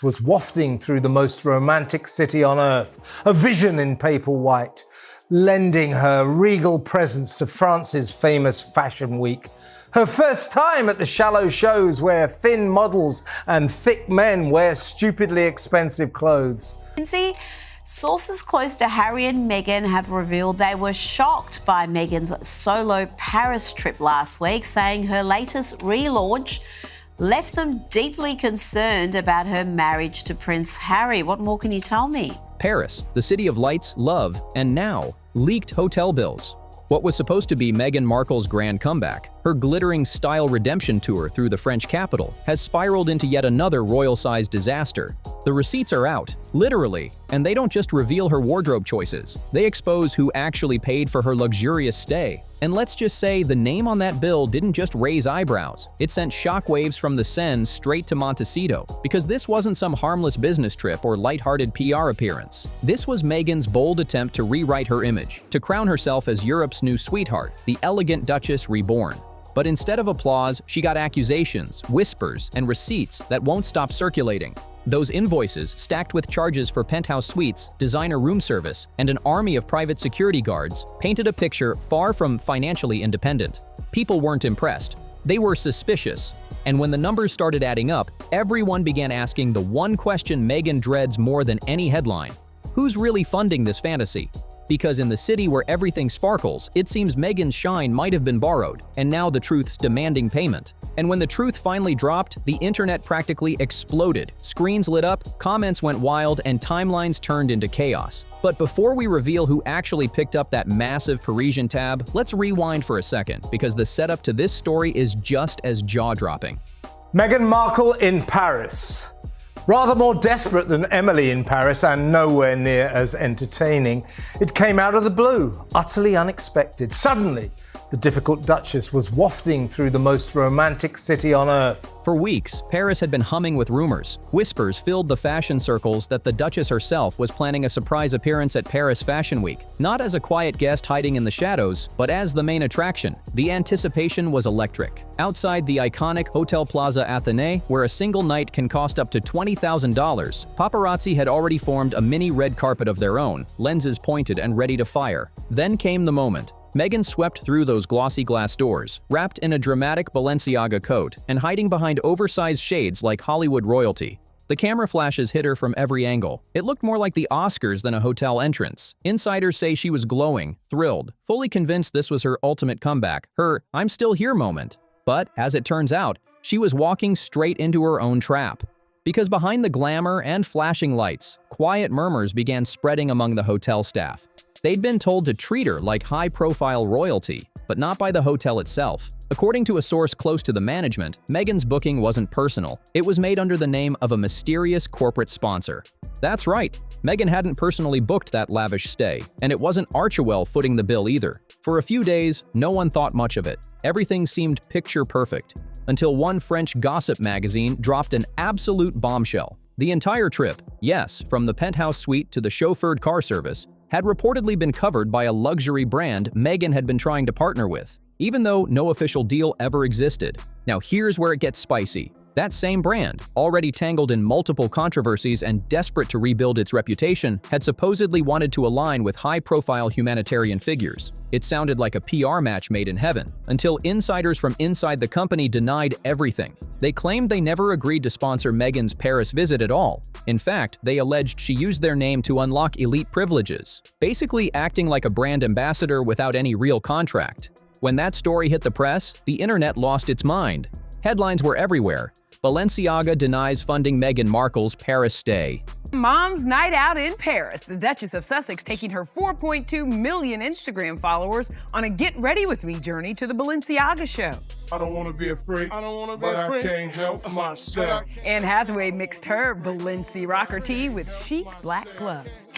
was wafting through the most romantic city on earth, a vision in paper white, lending her regal presence to France's famous fashion week. Her first time at the shallow shows where thin models and thick men wear stupidly expensive clothes. Sources close to Harry and Meghan have revealed they were shocked by Meghan's solo Paris trip last week, saying her latest relaunch left them deeply concerned about her marriage to Prince Harry. What more can you tell me? Paris, the city of lights, love, and now leaked hotel bills. What was supposed to be Meghan Markle's grand comeback, her glittering style redemption tour through the French capital, has spiraled into yet another royal-sized disaster. The receipts are out, literally, and they don't just reveal her wardrobe choices. They expose who actually paid for her luxurious stay. And let's just say the name on that bill didn't just raise eyebrows. It sent shockwaves from the Seine straight to Montecito, because this wasn't some harmless business trip or lighthearted PR appearance. This was Meghan's bold attempt to rewrite her image, to crown herself as Europe's new sweetheart, the elegant Duchess reborn. But instead of applause, she got accusations, whispers, and receipts that won't stop circulating. Those invoices, stacked with charges for penthouse suites, designer room service, and an army of private security guards, painted a picture far from financially independent. People weren't impressed. They were suspicious. And when the numbers started adding up, everyone began asking the one question Meghan dreads more than any headline: who's really funding this fantasy? Because in the city where everything sparkles, it seems Meghan's shine might have been borrowed, and now the truth's demanding payment. And when the truth finally dropped, the internet practically exploded. Screens lit up, comments went wild, and timelines turned into chaos. But before we reveal who actually picked up that massive Parisian tab, let's rewind for a second, because the setup to this story is just as jaw-dropping. Meghan Markle in Paris. Rather more desperate than Emily in Paris and nowhere near as entertaining, it came out of the blue, utterly unexpected. Suddenly, the difficult Duchess was wafting through the most romantic city on earth. For weeks, Paris had been humming with rumors. Whispers filled the fashion circles that the Duchess herself was planning a surprise appearance at Paris Fashion Week, not as a quiet guest hiding in the shadows, but as the main attraction. The anticipation was electric. Outside the iconic Hotel Plaza Athénée, where a single night can cost up to $20,000, paparazzi had already formed a mini red carpet of their own, lenses pointed and ready to fire. Then came the moment. Meghan swept through those glossy glass doors, wrapped in a dramatic Balenciaga coat and hiding behind oversized shades like Hollywood royalty. The camera flashes hit her from every angle. It looked more like the Oscars than a hotel entrance. Insiders say she was glowing, thrilled, fully convinced this was her ultimate comeback, her "I'm still here" moment. But, as it turns out, she was walking straight into her own trap. Because behind the glamour and flashing lights, quiet murmurs began spreading among the hotel staff. They'd been told to treat her like high-profile royalty, but not by the hotel itself. According to a source close to the management, Meghan's booking wasn't personal. It was made under the name of a mysterious corporate sponsor. That's right, Meghan hadn't personally booked that lavish stay, and it wasn't Archewell footing the bill either. For a few days, no one thought much of it. Everything seemed picture-perfect, until one French gossip magazine dropped an absolute bombshell. The entire trip, yes, from the penthouse suite to the chauffeured car service, had reportedly been covered by a luxury brand Meghan had been trying to partner with, even though no official deal ever existed. Now here's where it gets spicy. That same brand, already tangled in multiple controversies and desperate to rebuild its reputation, had supposedly wanted to align with high-profile humanitarian figures. It sounded like a PR match made in heaven, until insiders from inside the company denied everything. They claimed they never agreed to sponsor Meghan's Paris visit at all. In fact, they alleged she used their name to unlock elite privileges, basically acting like a brand ambassador without any real contract. When that story hit the press, the internet lost its mind. Headlines were everywhere. Balenciaga denies funding Meghan Markle's Paris stay. Mom's night out in Paris. The Duchess of Sussex taking her 4.2 million Instagram followers on a Get Ready With Me journey to the Balenciaga show. I don't want to be a freak, but I can't help myself. Anne Hathaway mixed her Balenci rocker tee with chic black gloves.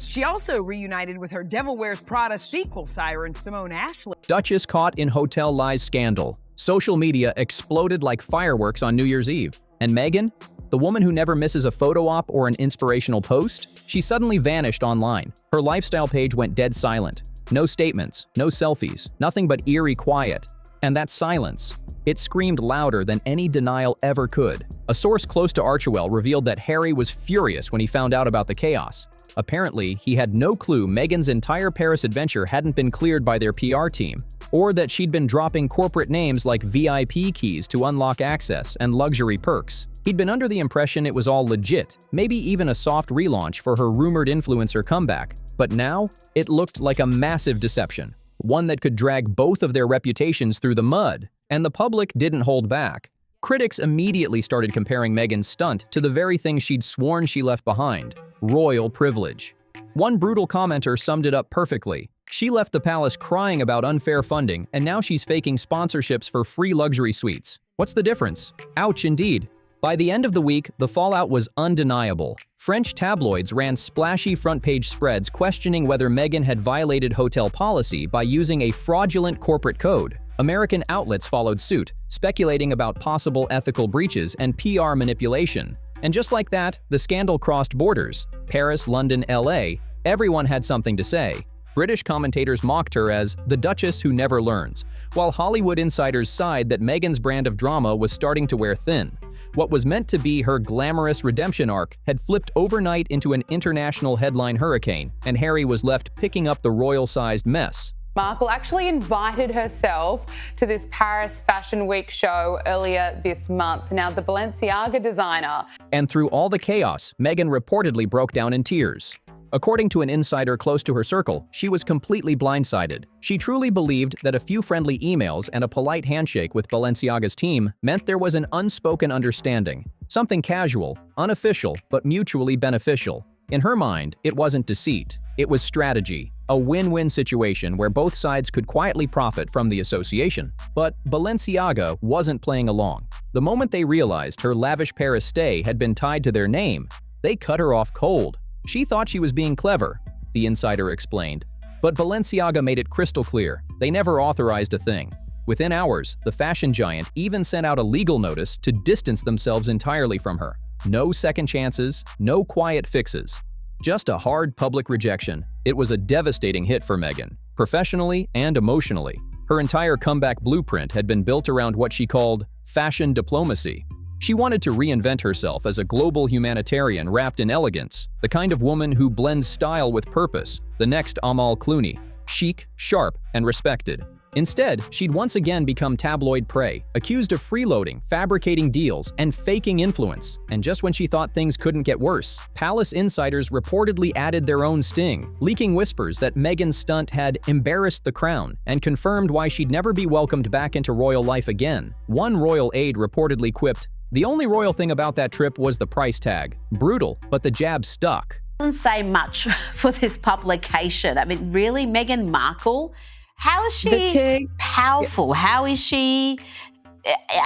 She also reunited with her Devil Wears Prada sequel siren Simone Ashley. Duchess caught in hotel lies scandal. Social media exploded like fireworks on New Year's Eve. And Meghan, the woman who never misses a photo op or an inspirational post, she suddenly vanished online. Her lifestyle page went dead silent. No statements, no selfies, nothing but eerie quiet. And that silence, it screamed louder than any denial ever could. A source close to Archewell revealed that Harry was furious when he found out about the chaos. Apparently, he had no clue Meghan's entire Paris adventure hadn't been cleared by their PR team, or that she'd been dropping corporate names like VIP keys to unlock access and luxury perks. He'd been under the impression it was all legit, maybe even a soft relaunch for her rumored influencer comeback. But now, it looked like a massive deception, one that could drag both of their reputations through the mud, and the public didn't hold back. Critics immediately started comparing Meghan's stunt to the very thing she'd sworn she left behind: royal privilege. One brutal commenter summed it up perfectly. She left the palace crying about unfair funding, and now she's faking sponsorships for free luxury suites. What's the difference? Ouch, indeed. By the end of the week, the fallout was undeniable. French tabloids ran splashy front-page spreads questioning whether Meghan had violated hotel policy by using a fraudulent corporate code. American outlets followed suit, speculating about possible ethical breaches and PR manipulation. And just like that, the scandal crossed borders. Paris, London, LA, everyone had something to say. British commentators mocked her as the Duchess who never learns, while Hollywood insiders sighed that Meghan's brand of drama was starting to wear thin. What was meant to be her glamorous redemption arc had flipped overnight into an international headline hurricane, and Harry was left picking up the royal-sized mess. Markle actually invited herself to this Paris Fashion Week show earlier this month. Now, the Balenciaga designer. And through all the chaos, Meghan reportedly broke down in tears. According to an insider close to her circle, she was completely blindsided. She truly believed that a few friendly emails and a polite handshake with Balenciaga's team meant there was an unspoken understanding. Something casual, unofficial, but mutually beneficial. In her mind, it wasn't deceit. It was strategy. A win-win situation where both sides could quietly profit from the association. But Balenciaga wasn't playing along. The moment they realized her lavish Paris stay had been tied to their name, they cut her off cold. She thought she was being clever, the insider explained. But Balenciaga made it crystal clear. They never authorized a thing. Within hours, the fashion giant even sent out a legal notice to distance themselves entirely from her. No second chances, no quiet fixes. Just a hard public rejection. It was a devastating hit for Meghan, professionally and emotionally. Her entire comeback blueprint had been built around what she called fashion diplomacy. She wanted to reinvent herself as a global humanitarian wrapped in elegance, the kind of woman who blends style with purpose, the next Amal Clooney, chic, sharp, and respected. Instead, she'd once again become tabloid prey, accused of freeloading, fabricating deals, and faking influence. And just when she thought things couldn't get worse, palace insiders reportedly added their own sting, leaking whispers that Meghan's stunt had embarrassed the crown and confirmed why she'd never be welcomed back into royal life again. One royal aide reportedly quipped, "The only royal thing about that trip was the price tag. Brutal, but the jab stuck." Doesn't say much for this publication. I mean, really, Meghan Markle? How is she powerful? How is she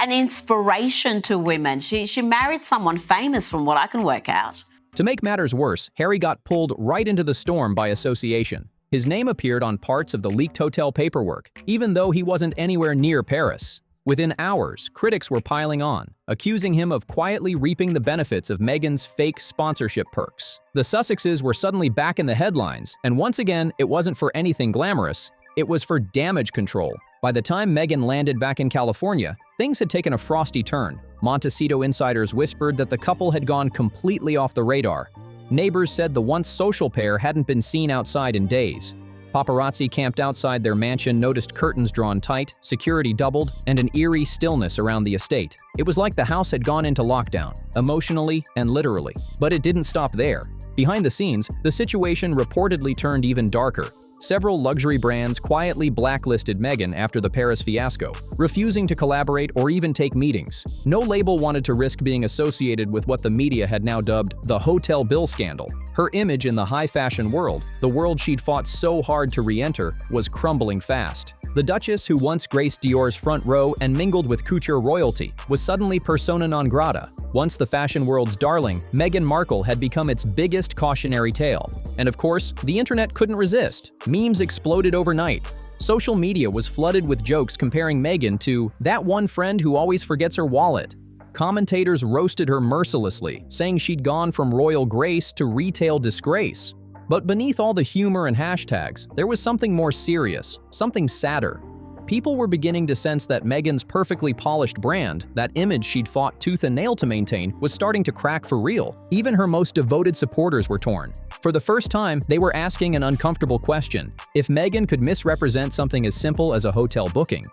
an inspiration to women? She married someone famous from what I can work out. To make matters worse, Harry got pulled right into the storm by association. His name appeared on parts of the leaked hotel paperwork, even though he wasn't anywhere near Paris. Within hours, critics were piling on, accusing him of quietly reaping the benefits of Meghan's fake sponsorship perks. The Sussexes were suddenly back in the headlines, and once again, it wasn't for anything glamorous. It was for damage control. By the time Meghan landed back in California, things had taken a frosty turn. Montecito insiders whispered that the couple had gone completely off the radar. Neighbors said the once social pair hadn't been seen outside in days. Paparazzi camped outside their mansion noticed curtains drawn tight, security doubled, and an eerie stillness around the estate. It was like the house had gone into lockdown, emotionally and literally. But it didn't stop there. Behind the scenes, the situation reportedly turned even darker. Several luxury brands quietly blacklisted Meghan after the Paris fiasco, refusing to collaborate or even take meetings. No label wanted to risk being associated with what the media had now dubbed the hotel bill scandal. Her image in the high fashion world, the world she'd fought so hard to re-enter, was crumbling fast. The Duchess, who once graced Dior's front row and mingled with couture royalty, was suddenly persona non grata. Once the fashion world's darling, Meghan Markle had become its biggest cautionary tale. And of course, the internet couldn't resist. Memes exploded overnight. Social media was flooded with jokes comparing Meghan to that one friend who always forgets her wallet. Commentators roasted her mercilessly, saying she'd gone from royal grace to retail disgrace. But beneath all the humor and hashtags, there was something more serious, something sadder. People were beginning to sense that Meghan's perfectly polished brand, that image she'd fought tooth and nail to maintain, was starting to crack for real. Even her most devoted supporters were torn. For the first time, they were asking an uncomfortable question: if Meghan could misrepresent something as simple as a hotel booking,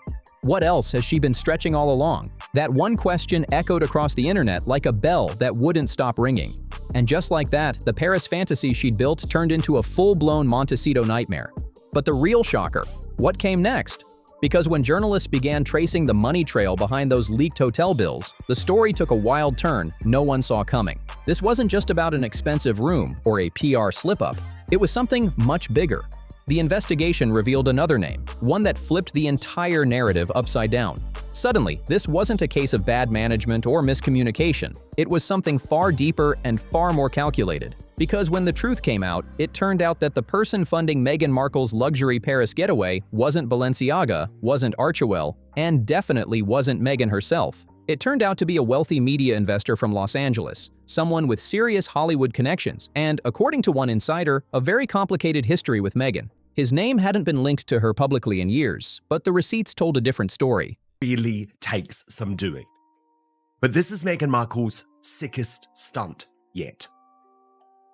what else has she been stretching all along? That one question echoed across the internet like a bell that wouldn't stop ringing. And just like that, the Paris fantasy she'd built turned into a full-blown Montecito nightmare. But the real shocker, what came next? Because when journalists began tracing the money trail behind those leaked hotel bills, the story took a wild turn no one saw coming. This wasn't just about an expensive room or a PR slip-up. It was something much bigger. The investigation revealed another name, one that flipped the entire narrative upside down. Suddenly, this wasn't a case of bad management or miscommunication. It was something far deeper and far more calculated. Because when the truth came out, it turned out that the person funding Meghan Markle's luxury Paris getaway wasn't Balenciaga, wasn't Archewell, and definitely wasn't Meghan herself. It turned out to be a wealthy media investor from Los Angeles, someone with serious Hollywood connections, and, according to one insider, a very complicated history with Meghan. His name hadn't been linked to her publicly in years, but the receipts told a different story. Really takes some doing. But this is Meghan Markle's sickest stunt yet.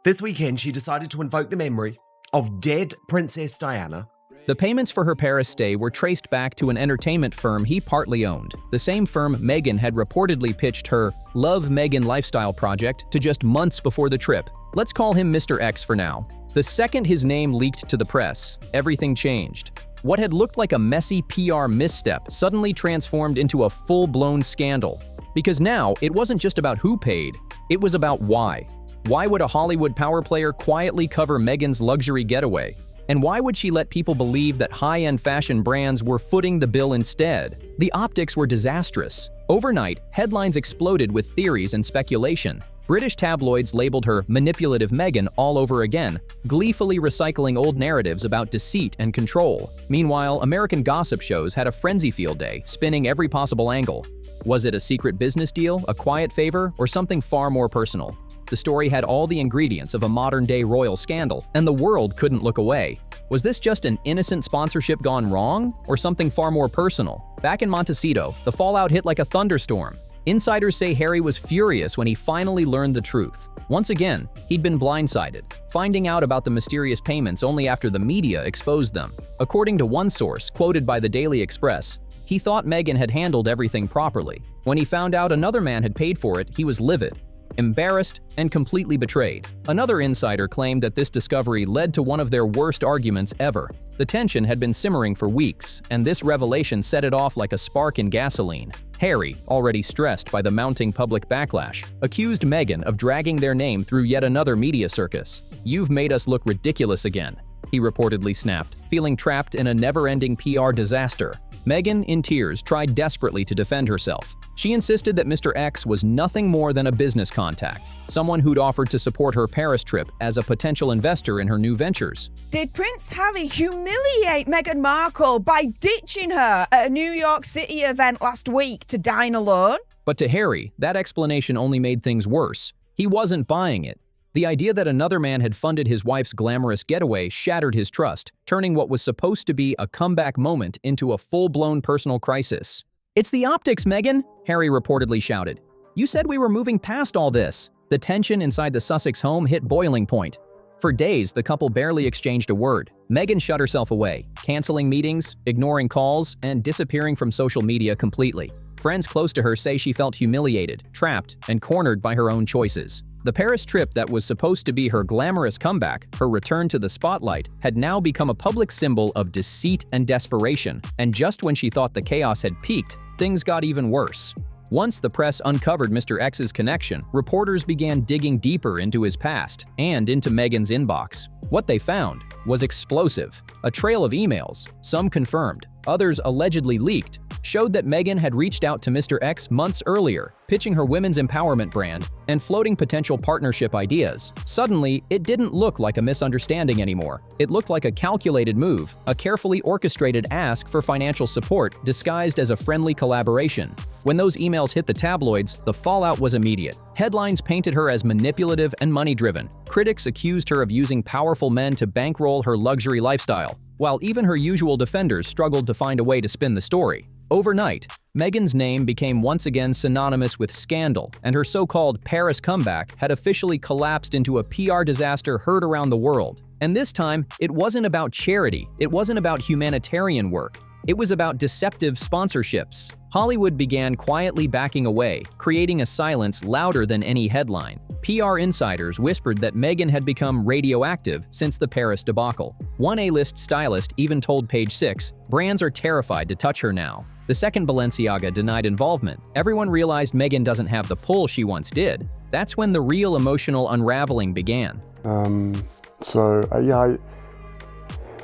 This weekend, she decided to invoke the memory of dead Princess Diana. The payments for her Paris stay were traced back to an entertainment firm he partly owned, the same firm Meghan had reportedly pitched her Love Meghan lifestyle project to just months before the trip. Let's call him Mr. X for now. The second his name leaked to the press, everything changed. What had looked like a messy PR misstep suddenly transformed into a full-blown scandal. Because now, it wasn't just about who paid, it was about why. Why would a Hollywood power player quietly cover Meghan's luxury getaway? And why would she let people believe that high-end fashion brands were footing the bill instead? The optics were disastrous. Overnight, headlines exploded with theories and speculation. British tabloids labeled her manipulative Meghan all over again, gleefully recycling old narratives about deceit and control. Meanwhile, American gossip shows had a frenzy field day, spinning every possible angle. Was it a secret business deal, a quiet favor, or something far more personal? The story had all the ingredients of a modern-day royal scandal, and the world couldn't look away. Was this just an innocent sponsorship gone wrong, or something far more personal? Back in Montecito, the fallout hit like a thunderstorm. Insiders say Harry was furious when he finally learned the truth. Once again, he'd been blindsided, finding out about the mysterious payments only after the media exposed them. According to one source, quoted by the Daily Express, he thought Meghan had handled everything properly. When he found out another man had paid for it, he was livid, embarrassed, and completely betrayed. Another insider claimed that this discovery led to one of their worst arguments ever. The tension had been simmering for weeks, and this revelation set it off like a spark in gasoline. Harry, already stressed by the mounting public backlash, accused Meghan of dragging their name through yet another media circus. "You've made us look ridiculous again," he reportedly snapped, feeling trapped in a never-ending PR disaster. Meghan, in tears, tried desperately to defend herself. She insisted that Mr. X was nothing more than a business contact, someone who'd offered to support her Paris trip as a potential investor in her new ventures. Did Prince Harry humiliate Meghan Markle by ditching her at a New York City event last week to dine alone? But to Harry, that explanation only made things worse. He wasn't buying it. The idea that another man had funded his wife's glamorous getaway shattered his trust, turning what was supposed to be a comeback moment into a full-blown personal crisis. "It's the optics, Meghan!" Harry reportedly shouted. "You said we were moving past all this." The tension inside the Sussex home hit boiling point. For days, the couple barely exchanged a word. Meghan shut herself away, canceling meetings, ignoring calls, and disappearing from social media completely. Friends close to her say she felt humiliated, trapped, and cornered by her own choices. The Paris trip that was supposed to be her glamorous comeback, her return to the spotlight, had now become a public symbol of deceit and desperation, and just when she thought the chaos had peaked, things got even worse. Once the press uncovered Mr. X's connection, reporters began digging deeper into his past and into Meghan's inbox. What they found was explosive. A trail of emails, some confirmed, others allegedly leaked, showed that Meghan had reached out to Mr. X months earlier, pitching her women's empowerment brand and floating potential partnership ideas. Suddenly, it didn't look like a misunderstanding anymore. It looked like a calculated move, a carefully orchestrated ask for financial support disguised as a friendly collaboration. When those emails hit the tabloids, the fallout was immediate. Headlines painted her as manipulative and money-driven. Critics accused her of using powerful men to bankroll her luxury lifestyle. while even her usual defenders struggled to find a way to spin the story. Overnight, Meghan's name became once again synonymous with scandal, and her so-called Paris comeback had officially collapsed into a PR disaster heard around the world. And this time, it wasn't about charity, it wasn't about humanitarian work. It was about deceptive sponsorships. Hollywood began quietly backing away, creating a silence louder than any headline. PR insiders whispered that Meghan had become radioactive since the Paris debacle. One A-list stylist even told Page Six, "Brands are terrified to touch her now." The second Balenciaga denied involvement. Everyone realized Meghan doesn't have the pull she once did. That's when the real emotional unraveling began.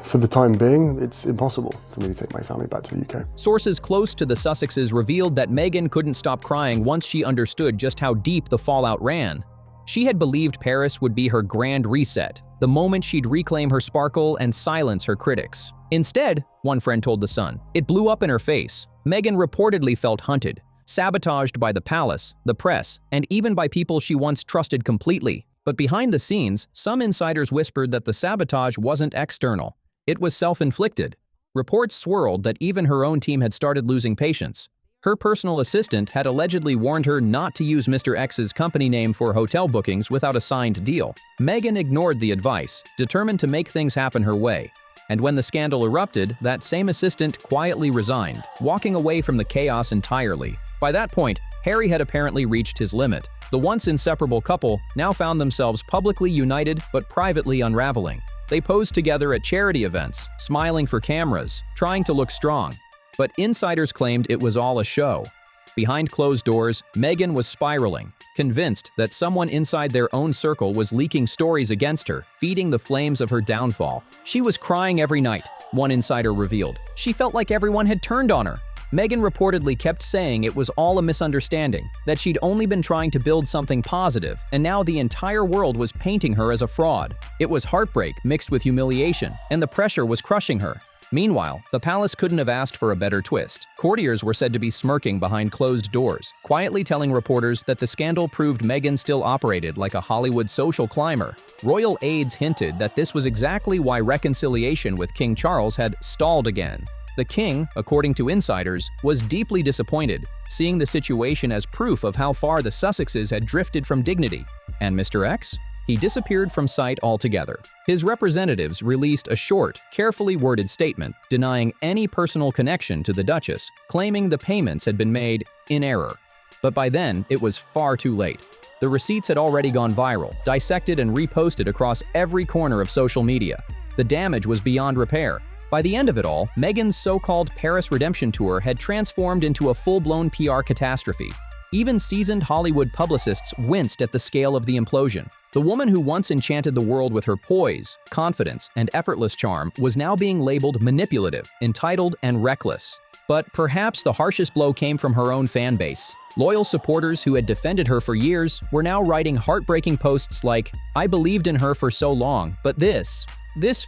For the time being, it's impossible for me to take my family back to the UK. Sources close to the Sussexes revealed that Meghan couldn't stop crying once she understood just how deep the fallout ran. She had believed Paris would be her grand reset, the moment she'd reclaim her sparkle and silence her critics. Instead, one friend told The Sun, it blew up in her face. Meghan reportedly felt hunted, sabotaged by the palace, the press, and even by people she once trusted completely. But behind the scenes, some insiders whispered that the sabotage wasn't external. It was self-inflicted. Reports swirled that even her own team had started losing patience. Her personal assistant had allegedly warned her not to use Mr. X's company name for hotel bookings without a signed deal. Meghan ignored the advice, determined to make things happen her way. And when the scandal erupted, that same assistant quietly resigned, walking away from the chaos entirely. By that point, Harry had apparently reached his limit. The once inseparable couple now found themselves publicly united but privately unraveling. They posed together at charity events, smiling for cameras, trying to look strong. But insiders claimed it was all a show. Behind closed doors, Meghan was spiraling, convinced that someone inside their own circle was leaking stories against her, feeding the flames of her downfall. She was crying every night, one insider revealed. She felt like everyone had turned on her. Meghan reportedly kept saying it was all a misunderstanding, that she'd only been trying to build something positive, and now the entire world was painting her as a fraud. It was heartbreak mixed with humiliation, and the pressure was crushing her. Meanwhile, the palace couldn't have asked for a better twist. Courtiers were said to be smirking behind closed doors, quietly telling reporters that the scandal proved Meghan still operated like a Hollywood social climber. Royal aides hinted that this was exactly why reconciliation with King Charles had stalled again. The king, according to insiders, was deeply disappointed, seeing the situation as proof of how far the Sussexes had drifted from dignity. And Mr. X? He disappeared from sight altogether. His representatives released a short, carefully worded statement denying any personal connection to the Duchess, claiming the payments had been made in error. But by then, it was far too late. The receipts had already gone viral, dissected and reposted across every corner of social media. The damage was beyond repair. By the end of it all, Meghan's so-called Paris redemption tour had transformed into a full-blown PR catastrophe. Even seasoned Hollywood publicists winced at the scale of the implosion. The woman who once enchanted the world with her poise, confidence, and effortless charm was now being labeled manipulative, entitled, and reckless. But perhaps the harshest blow came from her own fan base. Loyal supporters who had defended her for years were now writing heartbreaking posts like, "I believed in her for so long, but this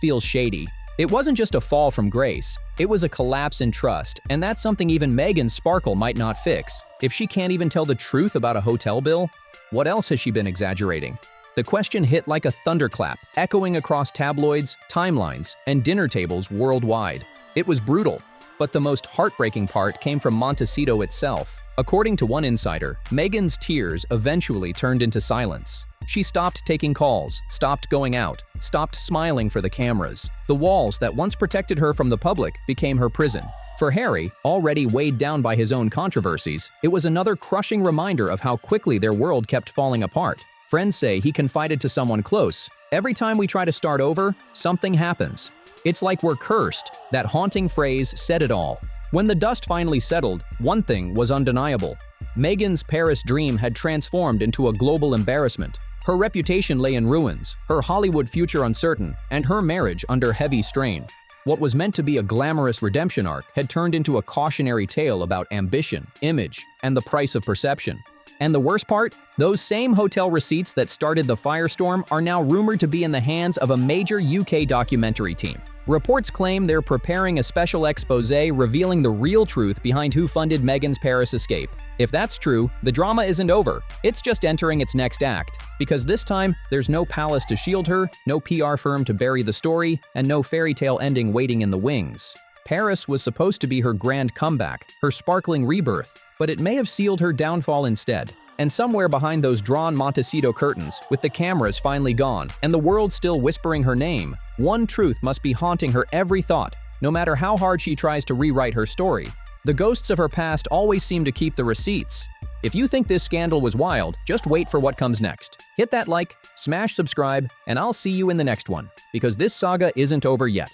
feels shady." It wasn't just a fall from grace, it was a collapse in trust, and that's something even Meghan's sparkle might not fix. If she can't even tell the truth about a hotel bill, what else has she been exaggerating? The question hit like a thunderclap, echoing across tabloids, timelines, and dinner tables worldwide. It was brutal, but the most heartbreaking part came from Montecito itself. According to one insider, Meghan's tears eventually turned into silence. She stopped taking calls, stopped going out, stopped smiling for the cameras. The walls that once protected her from the public became her prison. For Harry, already weighed down by his own controversies, it was another crushing reminder of how quickly their world kept falling apart. Friends say he confided to someone close, "Every time we try to start over, something happens. It's like we're cursed." That haunting phrase said it all. When the dust finally settled, one thing was undeniable. Meghan's Paris dream had transformed into a global embarrassment. Her reputation lay in ruins, her Hollywood future uncertain, and her marriage under heavy strain. What was meant to be a glamorous redemption arc had turned into a cautionary tale about ambition, image, and the price of perception. And the worst part? Those same hotel receipts that started the firestorm are now rumored to be in the hands of a major UK documentary team. Reports claim they're preparing a special exposé revealing the real truth behind who funded Meghan's Paris escape. If that's true, the drama isn't over. It's just entering its next act. Because this time, there's no palace to shield her, no PR firm to bury the story, and no fairy tale ending waiting in the wings. Paris was supposed to be her grand comeback, her sparkling rebirth, but it may have sealed her downfall instead. And somewhere behind those drawn Montecito curtains, with the cameras finally gone and the world still whispering her name, one truth must be haunting her every thought, no matter how hard she tries to rewrite her story. The ghosts of her past always seem to keep the receipts. If you think this scandal was wild, just wait for what comes next. Hit that like, smash subscribe, and I'll see you in the next one, because this saga isn't over yet.